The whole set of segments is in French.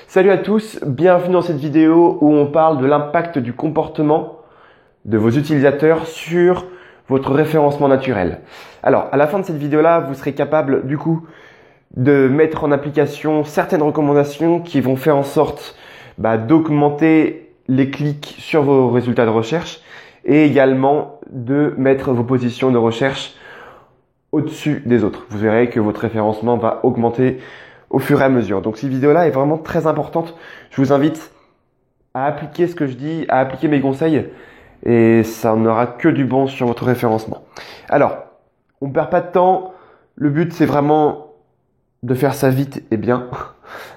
Salut à tous, bienvenue dans cette vidéo où on parle de l'impact du comportement de vos utilisateurs sur votre référencement naturel. Alors, à la fin de cette vidéo-là, vous serez capable du coup de mettre en application certaines recommandations qui vont faire en sorte d'augmenter les clics sur vos résultats de recherche et également de mettre vos positions de recherche au-dessus des autres. Vous verrez que votre référencement va augmenter au fur et à mesure. Donc cette vidéo-là est vraiment très importante. Je vous invite à appliquer ce que je dis, à appliquer mes conseils et ça n'aura que du bon sur votre référencement. Alors, on ne perd pas de temps. Le but, c'est vraiment de faire ça vite et bien.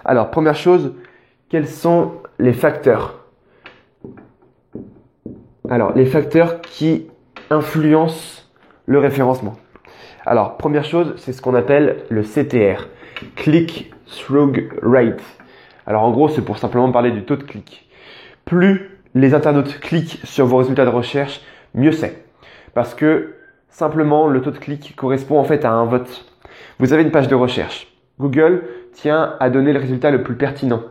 Alors, première chose, quels sont les facteurs? Alors, les facteurs qui influencent le référencement. Alors, première chose, c'est ce qu'on appelle le CTR, Click-Through Rate. Alors, en gros, c'est pour simplement parler du taux de clic. Plus les internautes cliquent sur vos résultats de recherche, mieux c'est. Parce que, simplement, le taux de clic correspond en fait à un vote. Vous avez une page de recherche. Google tient à donner le résultat le plus pertinent.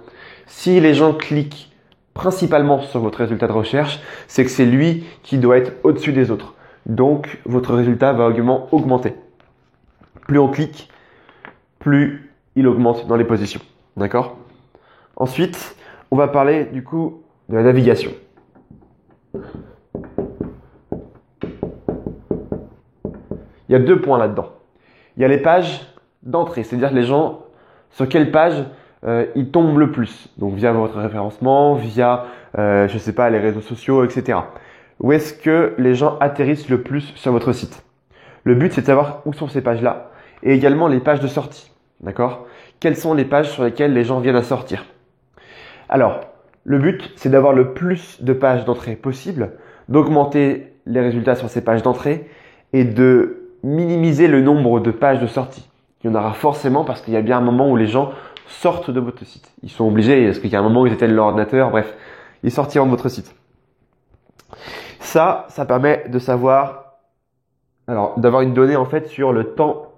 Si les gens cliquent principalement sur votre résultat de recherche, c'est que c'est lui qui doit être au-dessus des autres. Donc, votre résultat va augmenter. Plus on clique, plus il augmente dans les positions. D'accord? Ensuite, on va parler du coup de la navigation. Il y a deux points là-dedans. Il y a les pages d'entrée, c'est-à-dire les gens sur quelle page ils tombent le plus. Donc via votre référencement, via les réseaux sociaux, etc. Où est-ce que les gens atterrissent le plus sur votre site? Le but, c'est de savoir où sont ces pages-là et également les pages de sortie. D'accord? Quelles sont les pages sur lesquelles les gens viennent à sortir? Alors, le but, c'est d'avoir le plus de pages d'entrée possible, d'augmenter les résultats sur ces pages d'entrée et de minimiser le nombre de pages de sortie. Il y en aura forcément parce qu'il y a bien un moment où les gens sortent de votre site. Ils sont obligés, parce qu'il y a un moment où ils éteignent leur ordinateur, bref, ils sortiront de votre site. Ça permet de savoir, alors d'avoir une donnée en fait sur le temps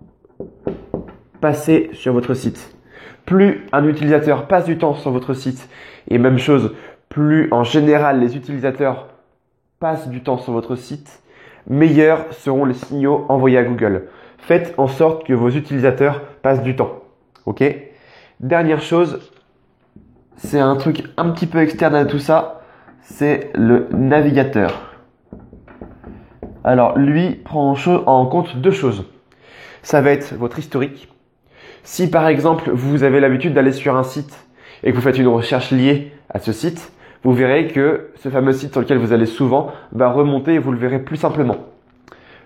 passé sur votre site. Plus un utilisateur passe du temps sur votre site, et même chose, plus en général les utilisateurs passent du temps sur votre site, meilleurs seront les signaux envoyés à Google. Faites en sorte que vos utilisateurs passent du temps. Ok? Dernière chose, c'est un truc un petit peu externe à tout ça, c'est le navigateur. Alors lui prend en compte deux choses. Ça va être votre historique. Si par exemple vous avez l'habitude d'aller sur un site et que vous faites une recherche liée à ce site, vous verrez que ce fameux site sur lequel vous allez souvent va remonter et vous le verrez plus simplement.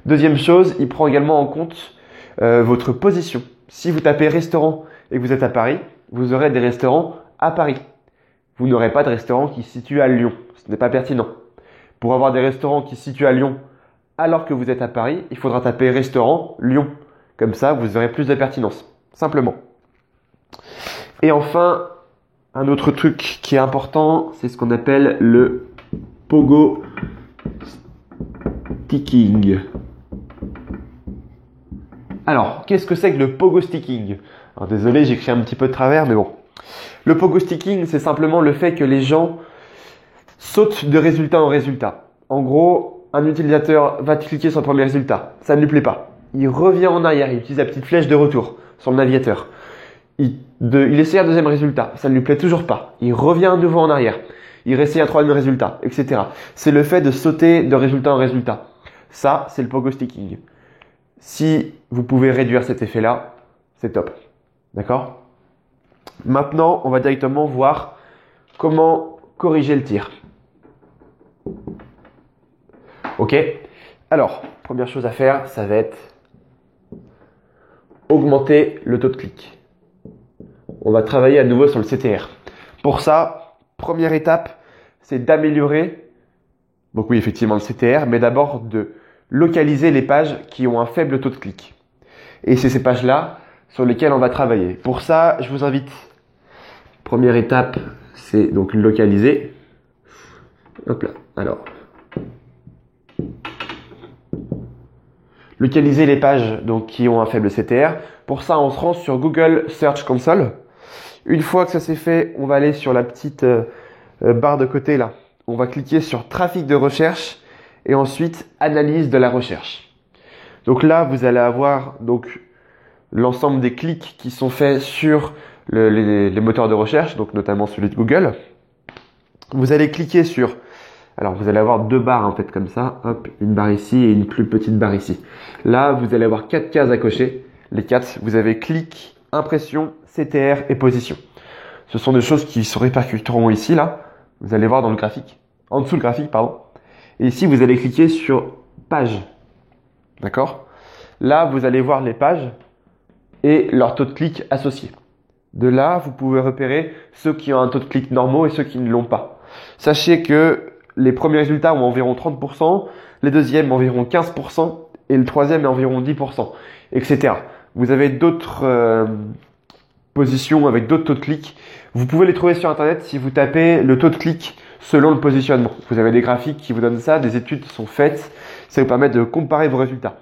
Deuxième chose, il prend également en compte votre position. Si vous tapez restaurant et que vous êtes à Paris, vous aurez des restaurants à Paris. Vous n'aurez pas de restaurant qui se situe à Lyon. Ce n'est pas pertinent. Pour avoir des restaurants qui se situent à Lyon alors que vous êtes à Paris, il faudra taper restaurant Lyon. Comme ça, vous aurez plus de pertinence. Simplement. Et enfin, un autre truc qui est important, c'est ce qu'on appelle le pogo sticking. Alors, qu'est-ce que c'est que le pogo sticking? Alors, désolé, j'écris un petit peu de travers, mais bon. Le pogo sticking, c'est simplement le fait que les gens sautent de résultat en résultat. En gros, un utilisateur va cliquer sur le premier résultat. Ça ne lui plaît pas. Il revient en arrière, il utilise la petite flèche de retour sur le navigateur. Il essaie un deuxième résultat, ça ne lui plaît toujours pas. Il revient à nouveau en arrière. Il réessaye un troisième résultat, etc. C'est le fait de sauter de résultat en résultat. Ça, c'est le pogo sticking. Si vous pouvez réduire cet effet-là, c'est top. D'accord? Maintenant, on va directement voir comment corriger le tir. Ok? Alors, première chose à faire, ça va être augmenter le taux de clic. On va travailler à nouveau sur le CTR. Pour ça, première étape, c'est d'améliorer, donc oui, effectivement le CTR, mais d'abord de localiser les pages qui ont un faible taux de clic. Et c'est ces pages-là sur lesquelles on va travailler. Pour ça, je vous invite, première étape, c'est donc localiser. Hop là, alors. Localiser les pages donc, qui ont un faible CTR. Pour ça, on se rend sur Google Search Console. Une fois que ça c'est fait, on va aller sur la petite barre de côté là. On va cliquer sur trafic de recherche et ensuite analyse de la recherche. Donc là, vous allez avoir donc l'ensemble des clics qui sont faits sur les moteurs de recherche, donc notamment celui de Google. Vous allez cliquer sur, alors vous allez avoir deux barres en fait comme ça, hop, une barre ici et une plus petite barre ici. Là, vous allez avoir 4 cases à cocher. Les 4, vous avez clic, impression, CTR et position. Ce sont des choses qui se répercuteront ici là. Vous allez voir dans le graphique, en dessous le graphique pardon. Et ici, vous allez cliquer sur page. D'accord? Là, vous allez voir les pages et leur taux de clic associé. De là, vous pouvez repérer ceux qui ont un taux de clic normaux et ceux qui ne l'ont pas. Sachez que les premiers résultats ont environ 30%, les deuxièmes environ 15% et le troisième est environ 10%, etc. Vous avez d'autres positions avec d'autres taux de clic. Vous pouvez les trouver sur Internet si vous tapez le taux de clic selon le positionnement. Vous avez des graphiques qui vous donnent ça, des études sont faites, ça vous permet de comparer vos résultats.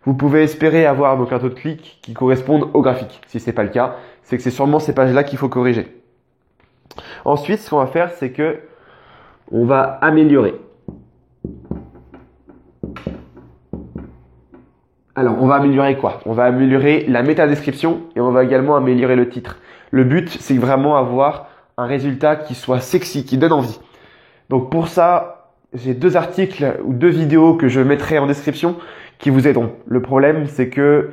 Vous pouvez espérer avoir donc un taux de clic qui corresponde au graphique. Si ce n'est pas le cas, c'est que c'est sûrement ces pages-là qu'il faut corriger. Ensuite, ce qu'on va faire, c'est que on va améliorer. Alors, on va améliorer quoi? On va améliorer la métadescription et on va également améliorer le titre. Le but, c'est vraiment avoir un résultat qui soit sexy, qui donne envie. Donc pour ça, j'ai 2 articles ou 2 vidéos que je mettrai en description qui vous aideront. Le problème, c'est que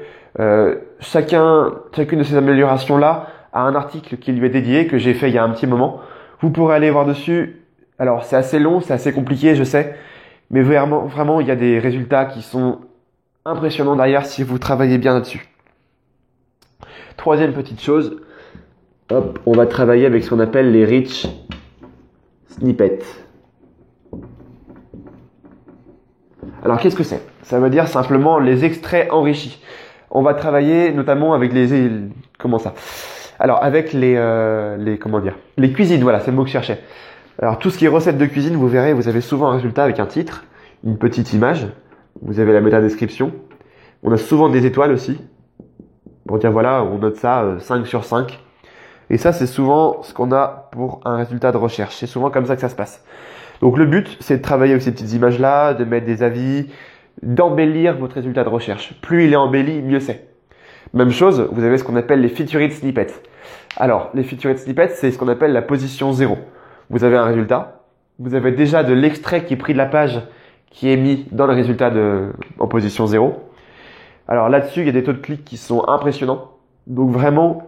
chacune de ces améliorations-là a un article qui lui est dédié, que j'ai fait il y a un petit moment. Vous pourrez aller voir dessus. Alors, c'est assez long, c'est assez compliqué, je sais. Mais vraiment, il y a des résultats qui sont impressionnants derrière si vous travaillez bien là-dessus. Troisième petite chose, hop, on va travailler avec ce qu'on appelle les rich snippets. Alors, qu'est-ce que c'est? Ça veut dire simplement les extraits enrichis. On va travailler notamment avec comment ça? Alors, avec les cuisines, voilà, c'est le mot que je cherchais. Alors, tout ce qui est recettes de cuisine, vous verrez, vous avez souvent un résultat avec un titre, une petite image, vous avez la métadescription. On a souvent des étoiles aussi, pour dire voilà, on note ça 5 sur 5. Et ça, c'est souvent ce qu'on a pour un résultat de recherche. C'est souvent comme ça que ça se passe. Donc, le but, c'est de travailler avec ces petites images-là, de mettre des avis, d'embellir votre résultat de recherche. Plus il est embelli, mieux c'est. Même chose, vous avez ce qu'on appelle les featured snippets. Alors, les featured snippets, c'est ce qu'on appelle la position 0. Vous avez un résultat, vous avez déjà de l'extrait qui est pris de la page qui est mis dans le résultat en position 0. Alors là-dessus, il y a des taux de clic qui sont impressionnants. Donc vraiment,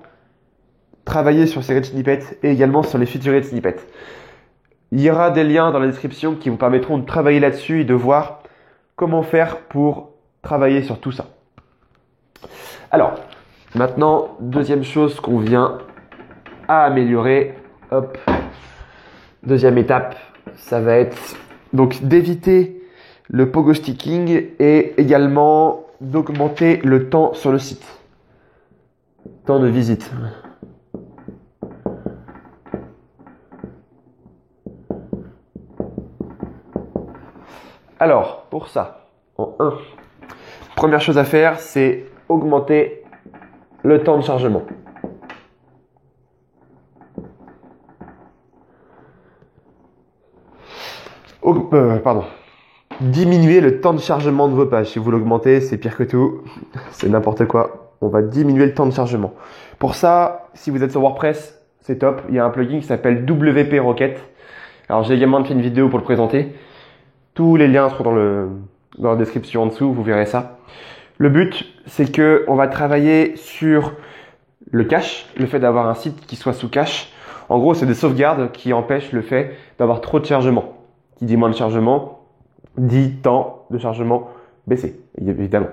travaillez sur ces rich snippets et également sur les featured snippets. Il y aura des liens dans la description qui vous permettront de travailler là-dessus et de voir comment faire pour travailler sur tout ça. Alors, maintenant, deuxième chose qu'on vient à améliorer. Hop. Deuxième étape, ça va être donc d'éviter le pogo sticking et également d'augmenter le temps sur le site. Temps de visite. Alors, pour ça, en 1, première chose à faire, c'est augmenter le temps de chargement. Diminuer le temps de chargement de vos pages. Si vous l'augmentez, c'est pire que tout. C'est n'importe quoi. On va diminuer le temps de chargement. Pour ça, si vous êtes sur WordPress, c'est top. Il y a un plugin qui s'appelle WP Rocket. Alors, j'ai également fait une vidéo pour le présenter. Tous les liens seront dans la description en dessous. Vous verrez ça. Le but, c'est que on va travailler sur le cache, le fait d'avoir un site qui soit sous cache. En gros, c'est des sauvegardes qui empêchent le fait d'avoir trop de chargement. Qui dit moins de chargement, dit temps de chargement baissé, évidemment.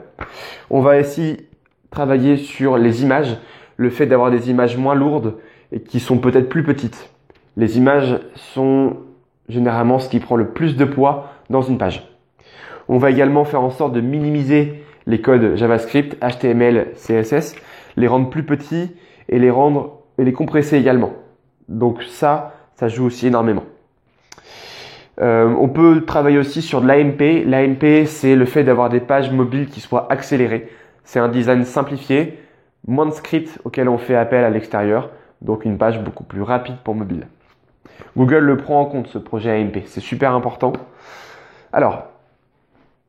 On va aussi travailler sur les images, le fait d'avoir des images moins lourdes et qui sont peut-être plus petites. Les images sont généralement ce qui prend le plus de poids dans une page. On va également faire en sorte de minimiser les codes JavaScript, HTML, CSS, les rendre plus petits et les compresser également. Donc ça joue aussi énormément. On peut travailler aussi sur de l'AMP. L'AMP, c'est le fait d'avoir des pages mobiles qui soient accélérées. C'est un design simplifié, moins de scripts auxquels on fait appel à l'extérieur. donc une page beaucoup plus rapide pour mobile. Google le prend en compte, ce projet AMP, c'est super important. Alors,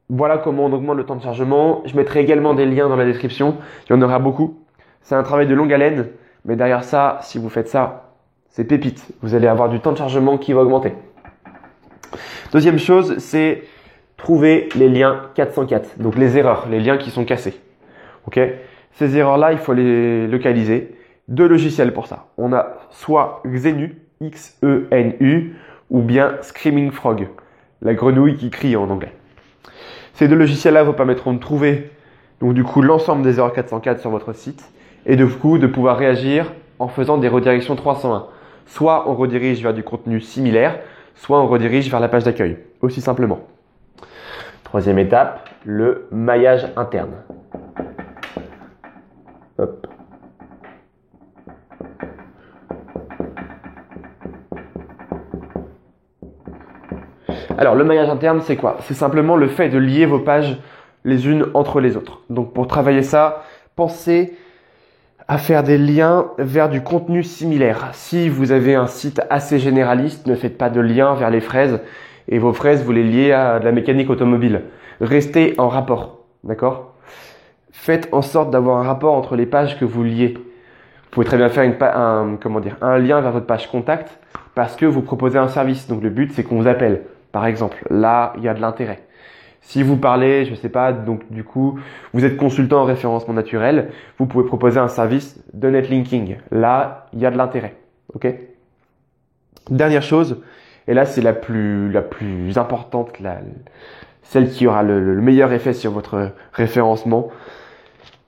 voilà comment on augmente le temps de chargement. Je mettrai également des liens dans la description, il y en aura beaucoup. C'est un travail de longue haleine, mais derrière ça, si vous faites ça, c'est pépite. Vous allez avoir du temps de chargement qui va augmenter. Deuxième chose, c'est trouver les liens 404, donc les erreurs, les liens qui sont cassés. Ok ? Ces erreurs-là, il faut les localiser. Deux logiciels pour ça. On a soit Xenu, X-E-N-U, ou bien Screaming Frog, la grenouille qui crie en anglais. Ces deux logiciels-là vous permettront de trouver donc du coup l'ensemble des erreurs 404 sur votre site et du coup de pouvoir réagir en faisant des redirections 301. Soit on redirige vers du contenu similaire, soit on redirige vers la page d'accueil, aussi simplement. Troisième étape, le maillage interne. Hop. Alors, le maillage interne, c'est quoi? C'est simplement le fait de lier vos pages les unes entre les autres. Donc, pour travailler ça, pensez à faire des liens vers du contenu similaire. Si vous avez un site assez généraliste, ne faites pas de lien vers les fraises et vos fraises, vous les liez à de la mécanique automobile. Restez en rapport, d'accord? Faites en sorte d'avoir un rapport entre les pages que vous liez. Vous pouvez très bien faire un lien vers votre page contact parce que vous proposez un service. Donc, le but, c'est qu'on vous appelle. Par exemple, là, il y a de l'intérêt. Si vous parlez, je sais pas, donc du coup, vous êtes consultant en référencement naturel, vous pouvez proposer un service de netlinking. Là, il y a de l'intérêt. Ok ? Dernière chose, et là c'est la plus importante, celle qui aura le meilleur effet sur votre référencement.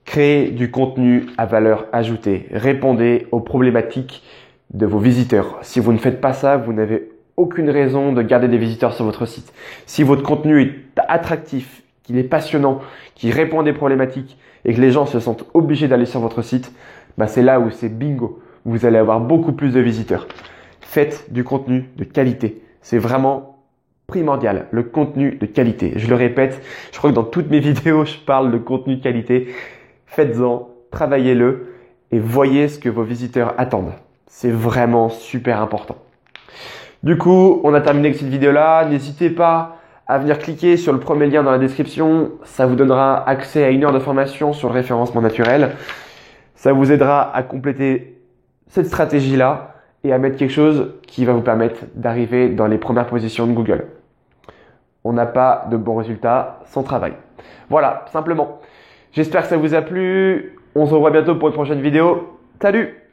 Créez du contenu à valeur ajoutée. Répondez aux problématiques de vos visiteurs. Si vous ne faites pas ça, vous n'avez aucune raison de garder des visiteurs sur votre site. Si votre contenu est attractif, qu'il est passionnant, qu'il répond à des problématiques et que les gens se sentent obligés d'aller sur votre site, c'est là où c'est bingo. Vous allez avoir beaucoup plus de visiteurs. Faites du contenu de qualité. C'est vraiment primordial, le contenu de qualité. Je le répète, je crois que dans toutes mes vidéos, je parle de contenu de qualité. Faites-en, travaillez-le et voyez ce que vos visiteurs attendent. C'est vraiment super important. Du coup, on a terminé avec cette vidéo-là. N'hésitez pas à venir cliquer sur le premier lien dans la description. Ça vous donnera accès à 1 heure de formation sur le référencement naturel. Ça vous aidera à compléter cette stratégie-là et à mettre quelque chose qui va vous permettre d'arriver dans les premières positions de Google. On n'a pas de bons résultats sans travail. Voilà, simplement. J'espère que ça vous a plu. On se revoit bientôt pour une prochaine vidéo. Salut!